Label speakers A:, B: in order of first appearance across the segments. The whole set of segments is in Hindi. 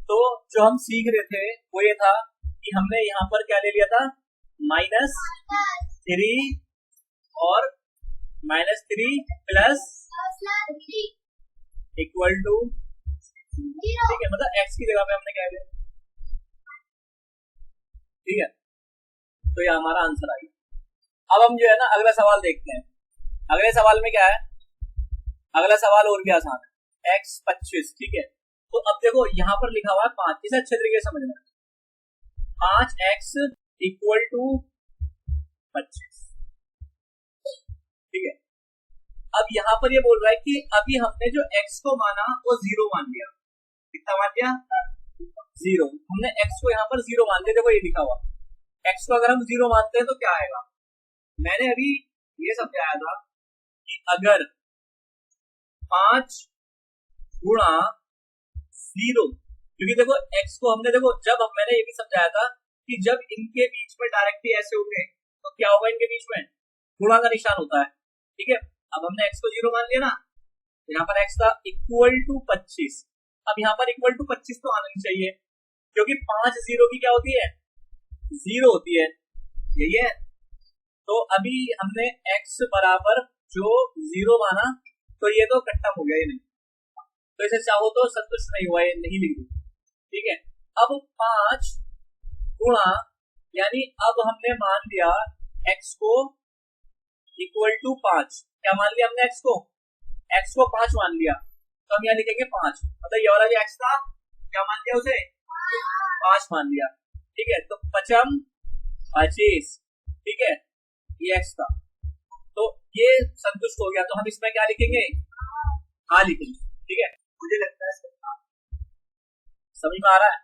A: तो जो हम सीख रहे थे वो ये था कि हमने यहाँ पर क्या ले लिया था, -3 और -3 प्लस इक्वल टू, ठीक है, मतलब x की जगह पे हमने क्या लिया, ठीक है। तो ये हमारा आंसर आ गया। अब हम जो है ना अगला सवाल देखते हैं। अगले सवाल में क्या है, अगला सवाल और भी आसान है, x 25, ठीक है। तो अब देखो यहाँ पर लिखा हुआ है 5, इसे अच्छे तरीके से समझना है। 5x इक्वल टू 25, ठीक है। अब यहाँ पर ये बोल रहा है कि अभी हमने जो x को माना वो 0 मान लिया। कितना मान लिया? 0। हमने x को यहाँ पर 0 मान लिया। देखो ये लिखा हुआ, x को अगर हम 0 मानते हैं तो क्या आएगा। मैंने अभी ये समझाया था कि अगर 5 गुणा 0, क्योंकि देखो x को हमने, देखो जब मैंने ये भी समझाया था कि जब इनके बीच में डायरेक्टली ऐसे होंगे तो क्या होगा, इनके बीच में गुणा का निशान होता है, ठीक है। अब हमने x को 0 मान लिया ना, तो यहाँ पर x था इक्वल टू 25। अब यहाँ पर इक्वल टू 25 तो आना ही चाहिए, क्योंकि 5 0 की क्या होती है, 0 होती है, यही है। तो अभी हमने x बराबर जो 0 माना, तो ये तो खत्म हो गया, ये नहीं, तो इसे चाहो तो संतुष्ट नहीं हुआ, ये नहीं लिख दो, ठीक है। अब 5 गुणा, यानी अब हमने मान लिया x को इक्वल टू 5। क्या मान लिया हमने x को 5 मान लिया, तो हम यहाँ लिखेंगे 5, मतलब ये वाला जो x था क्या मान लिया, उसे 5 मान लिया, ठीक है। तो 5 25, ठीक है, ये x था, तो ये संतुष्ट हो गया। तो हम इसमें क्या लिखेंगे, हाँ लिखेंगे, ठीक है। मुझे लगता है समझ में आ रहा है।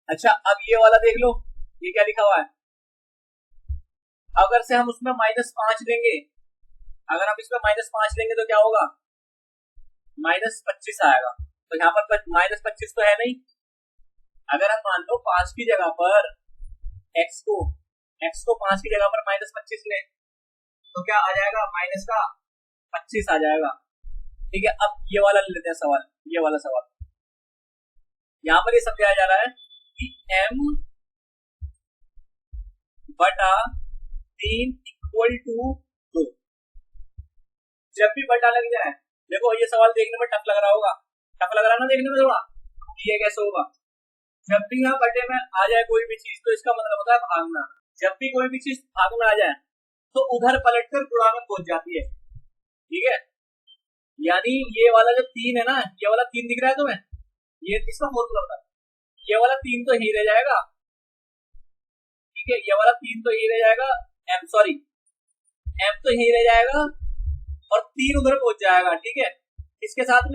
A: अच्छा, अब ये वाला देख लो, ये क्या लिखा हुआ है। अगर से हम उसमें -5 लेंगे, अगर हम इसमें -5 लेंगे तो क्या होगा, -25 आएगा। तो यहाँ पर -25 तो है नहीं। अगर हम मान लो 5 की जगह पर x को 5 की जगह पर -25 लें, तो क्या आ जाएगा, -25 आ जाएगा, ठीक है। अब ये वाला ले लेते हैं सवाल, ये वाला सवाल यहाँ पर ये समझाया जा रहा है कि m बटा 3 इक्वल टू 2। जब भी बटा लग जाए, देखो ये सवाल देखने में टफ लग रहा होगा, टफ लग रहा है ना देखने में थोड़ा, ये कैसे होगा। जब भी यहाँ बटे में आ जाए कोई भी चीज, तो इसका मतलब होता है भागना। जब भी कोई भी चीज भाग में आ जाए तो उधर पलटकर गुणा में पहुंच जाती है, ठीक है। यानी ये वाला जो 3 है ना, ये वाला 3 दिख रहा है तुम्हें, ये इसका फॉर्मूला होता है, ये वाला 3 तो ही रह जाएगा, ठीक है। ये वाला 3 तो ही रह जाएगा, m तो ही रह जाएगा और 3 उधर पहुंच जाएगा, ठीक है। इसके साथ में